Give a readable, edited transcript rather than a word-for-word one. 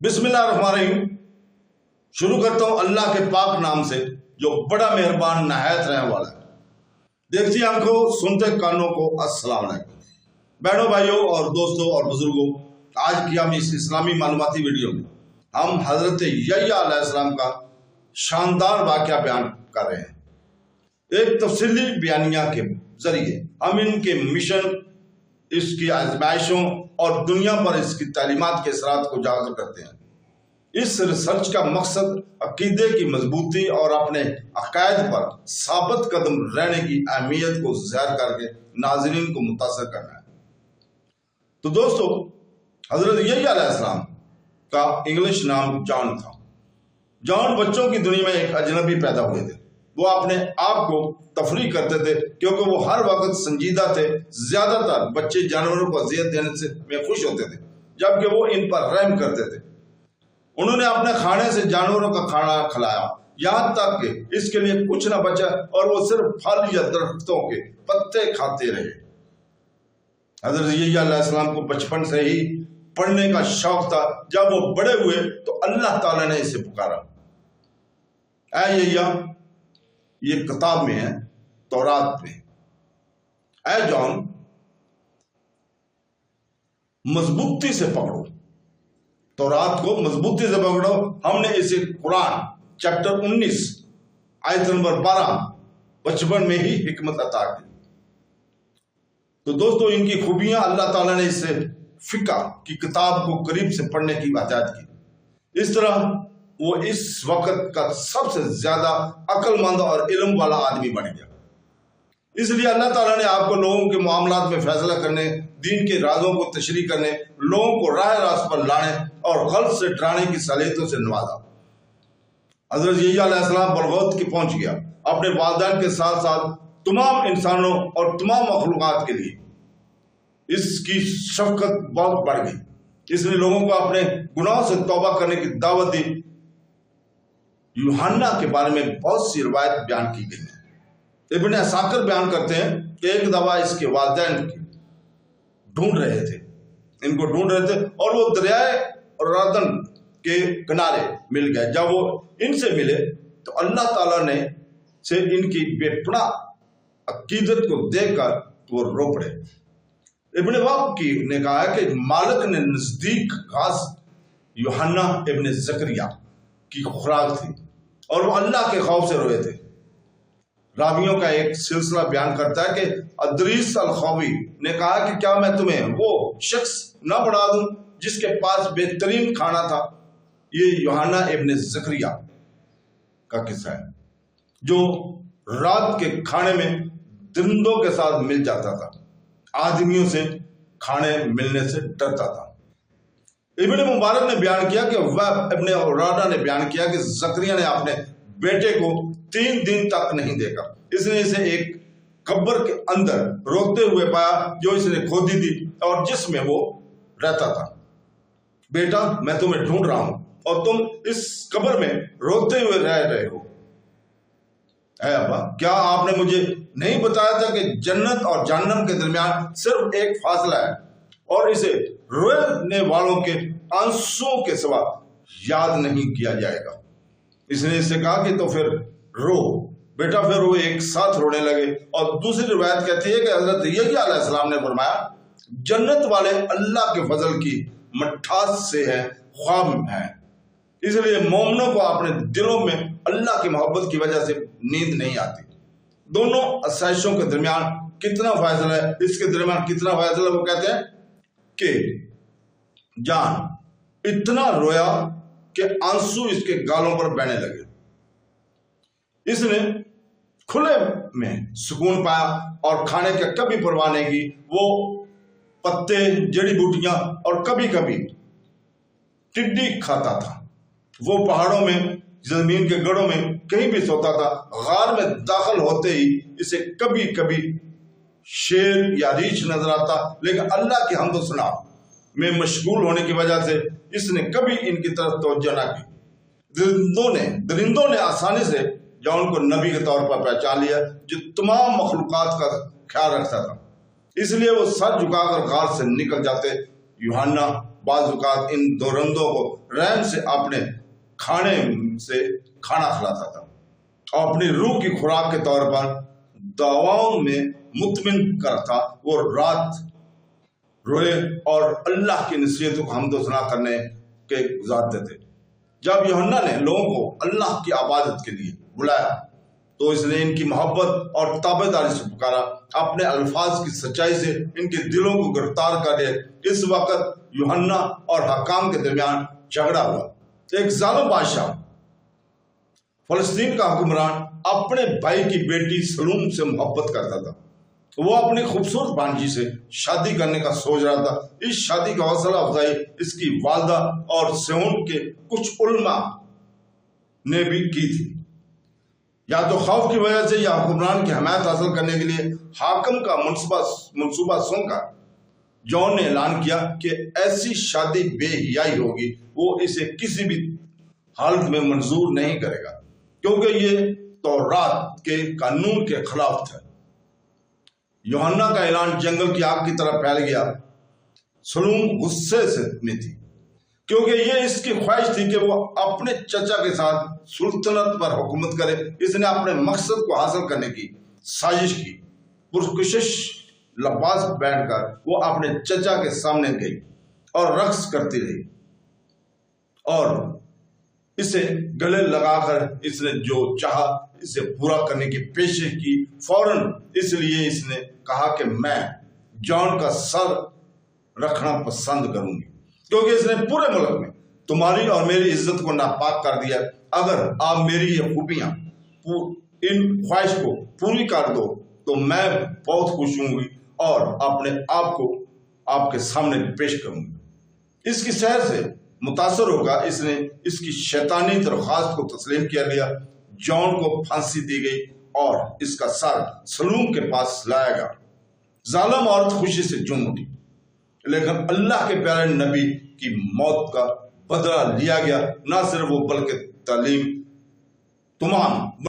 बिस्मिल्लाहिर्रहमानिर्रहीम। शुरू करता हूँ अल्लाह के पाक नाम से जो बड़ा मेहरबान नहायत रहने वाला है। देखती आंखों सुनते कानों को अस्सलाम वालेकुम। बहनों भाइयों और दोस्तों और बुजुर्गों, आज की हम इस इस्लामी मालूमाती वीडियो में हम हजरत यहया अलैहिस्सलाम का शानदार वाक़या बयान कर रहे हैं। एक तफसीली बयानिया के जरिए हम इनके मिशन, इसकी आजमाइशों और दुनिया पर इसकी तालीमात के असरात को उजागर करते हैं। इस रिसर्च का मकसद अकीदे की मजबूती और अपने अकायद पर साबित कदम रहने की अहमियत को ज़ाहिर करके नाज़रीन को मुतासर करना है। तो दोस्तों, हजरत यहया अलैहिस्सलाम का इंग्लिश नाम जॉन था। जॉन बच्चों की दुनिया में एक अजनबी पैदा हुए थे। वो अपने आप को तफरीक करते थे क्योंकि वो हर वक्त संजीदा थे। ज्यादातर बच्चे जानवरों को अजियत देने से में खुश होते थे, जबकि वो इन पर रहम करते थे। उन्होंने अपने खाने से जानवरों का खाना खिलाया, यहाँ तक कि इसके लिए कुछ न बचा और वो सिर्फ फल या दरख्तों के पत्ते खाते रहे। हजरत यहया अलैहिस्सलाम को बचपन से ही पढ़ने का शौक था। जब वो बड़े हुए तो अल्लाह ताला ने इसे पुकारा, ऐ यहया, ये किताब में है, तौरात में, ऐ जॉन, मजबूती से पकड़ो, तौरात को मजबूती से पकड़ो। हमने इसे कुरान चैप्टर 19 आयत नंबर 12 बचपन में ही हिकमत अता की। तो दोस्तों, इनकी खूबियां अल्लाह ताला ने इसे फिका की किताब को करीब से पढ़ने की हिदायत की। इस तरह वो इस वक्त का सबसे ज्यादा अक्लमंद और इल्म वाला आदमी बन गया। इसलिए अल्लाह ताला ने आपको लोगों के मामलात में फैसला करने, दीन के राजों को तशरीह करने, लोगों को राह रास्त पर लाने और गलत से डराने की सलाहियतों से नवाजा। हजरत यहया अलैहिस्सलाम बलगौत की पहुंच गया। अपने वालिदैन के साथ साथ तमाम इंसानों और तमाम मखलूकात के लिए इसकी शफकत बहुत बढ़ गई। इसने लोगों को अपने गुनाहों से तौबा करने की दावत दी। यूहन्ना के बारे में बहुत सी रिवायत बयान की गई है। इब्न असाकिर बयान करते हैं कि एक दफा इसके वालिदैन ढूंढ रहे थे, इनको ढूंढ रहे थे और वो दरियाए रदन के किनारे मिल गए। जब वो इनसे मिले तो अल्लाह ताला ने से इनकी बेपना अकीदत को देखकर वो रो पड़े। इब्न वक्की ने कहा है कि मालिक ने नजदीक घास यूहन्ना इब्न जकरिया की खुराक थी और वो अल्लाह के खौफ से रोए थे। रावियों का एक सिलसिला बयान करता है कि अदरीस अल-खौवी ने कहा कि क्या मैं तुम्हें वो शख्स न बढ़ा दूं जिसके पास बेहतरीन खाना था। ये यूहन्ना इब्न जकरिया का किस्सा है, जो रात के खाने में दरिंदों के साथ मिल जाता था, आदमियों से खाने मिलने से डरता था। इब्न मुबारक ने बयान किया कि वह इब्न औरादा ने बयान किया कि जकरिया ने अपने बेटे को 3 दिन तक नहीं देखा। इसने इसे एक कब्र के अंदर रोते हुए पाया जो इसने खोदी थी और जिसमें वो रहता था। बेटा, मैं तुम्हें ढूंढ रहा हूं और तुम इस कब्र में रोते हुए रह रहे हो। ऐ अब्बा, क्या आपने मुझे नहीं बताया था कि जन्नत और जहन्नम के दरमियान सिर्फ एक फासला है और इसे रोने वालों के आंसुओं के सिवा याद नहीं किया जाएगा। इसने इससे कहा कि तो फिर रो बेटा। फिर वो एक साथ रोने लगे। और दूसरी रिवायत कहती है कि हजरत यहया अलैहिस्सलाम ने फरमाया, जन्नत वाले अल्लाह के फजल की मठास से है, ख्वाब है। इसलिए मोमिनों को अपने दिलों में अल्लाह की मोहब्बत की वजह से नींद नहीं आती। दोनों आसाइशों के दरमियान कितना फासला है, इसके दरमियान कितना फासला, वो कहते हैं कि जान इतना रोया कि आंसू इसके गालों पर बहने लगे। इसने खुले में सुकून पाया और खाने की कभी परवाह नहीं की। वो पत्ते, जड़ी बूटियां और कभी कभी टिड्डी खाता था। वो पहाड़ों में, जमीन के गढ़ों में कहीं भी सोता था। गार में दाखिल होते ही इसे कभी कभी शेर या रीछ नजर आता, लेकिन अल्लाह की हम्द सना में मशगूल होने की वजह से इसने कभी इनकी तरफ तवज्जो न की। दरिंदों ने आसानी से जॉन को नबी के तौर पर पहचान लिया, जो तमाम मखलूकात का ख्याल रखता था। इसलिए वो सर झुकाकर गार से निकल जाते। यूहन्ना بعض اوقات ان دورندوں کو رحم سے اپنے کھانے سے کھانا کھلاتا تھا اور اپنی روح کی خوراک کے طور پر دعاؤں میں مطمئن کرتا. وہ رات روئے اور اللہ کی نصیحتوں کو حمد و ثنا کرنے کے گزارتے تھے. جب یوحنا نے لوگوں کو اللہ کی عبادت کے لیے بلایا تو اس نے ان کی محبت اور تابعداری سے پکارا. اپنے الفاظ کی سچائی سے ان کے دلوں کو گرفتار کر لیا. اس وقت یوحنا اور حکام کے درمیان جھگڑا ہوا. ایک ظالم بادشاہ فلسطین کا حکمران اپنے بھائی کی بیٹی سلوم سے محبت کرتا تھا. وہ اپنی خوبصورت بانجی سے شادی کرنے کا سوچ رہا تھا. اس شادی کا حوصلہ افزائی اس کی والدہ اور سیون کے کچھ علماء نے بھی کی تھی. یا تو خوف کی وجہ سے یا حکمران کی حمایت حاصل کرنے کے لیے حاکم کا منصوبہ سن کر جان نے اعلان کیا کہ ایسی شادی بے حیائی ہوگی. وہ اسے کسی بھی حالت میں منظور نہیں کرے گا کیونکہ یہ تورات کے قانون کے خلاف تھا. یوحنا کا اعلان جنگل کی آگ کی طرح پھیل گیا. سلوم غصے میں تھی کیونکہ یہ اس کی خواہش تھی کہ وہ اپنے چچا کے ساتھ سلطنت پر حکومت کرے. اس نے اپنے مقصد کو حاصل کرنے کی سازش کی. پرکشش لباس بیٹھ کر وہ اپنے چچا کے سامنے گئی اور رقص کرتی رہی اور اسے گلے لگا کر اس نے جو چاہا اسے پورا کرنے کی پیشکش کی. فوراً اس لیے اس نے کہا کہ میں جان کا سر رکھنا پسند کروں گی کیونکہ اس نے پورے ملک میں تمہاری اور میری عزت کو ناپاک کر دیا. اگر آپ میری یہ خوبیاں ان خواہش کو پوری کر دو تو میں بہت خوش ہوں گی اور اپنے آپ کو آپ کے سامنے پیش کروں گی. اس کی سیر سے متاثر ہوگا اس نے اس کی شیطانی درخواست کو تسلیم کیا گیا. جان کو پھانسی دی گئی اور اس کا سر سلوم کے پاس لایا گیا. ظالم عورت خوشی سے جھوم اٹھی لیکن اللہ کے پیارے نبی کی موت کا بدلہ لیا گیا. نہ صرف وہ بلکہ تمام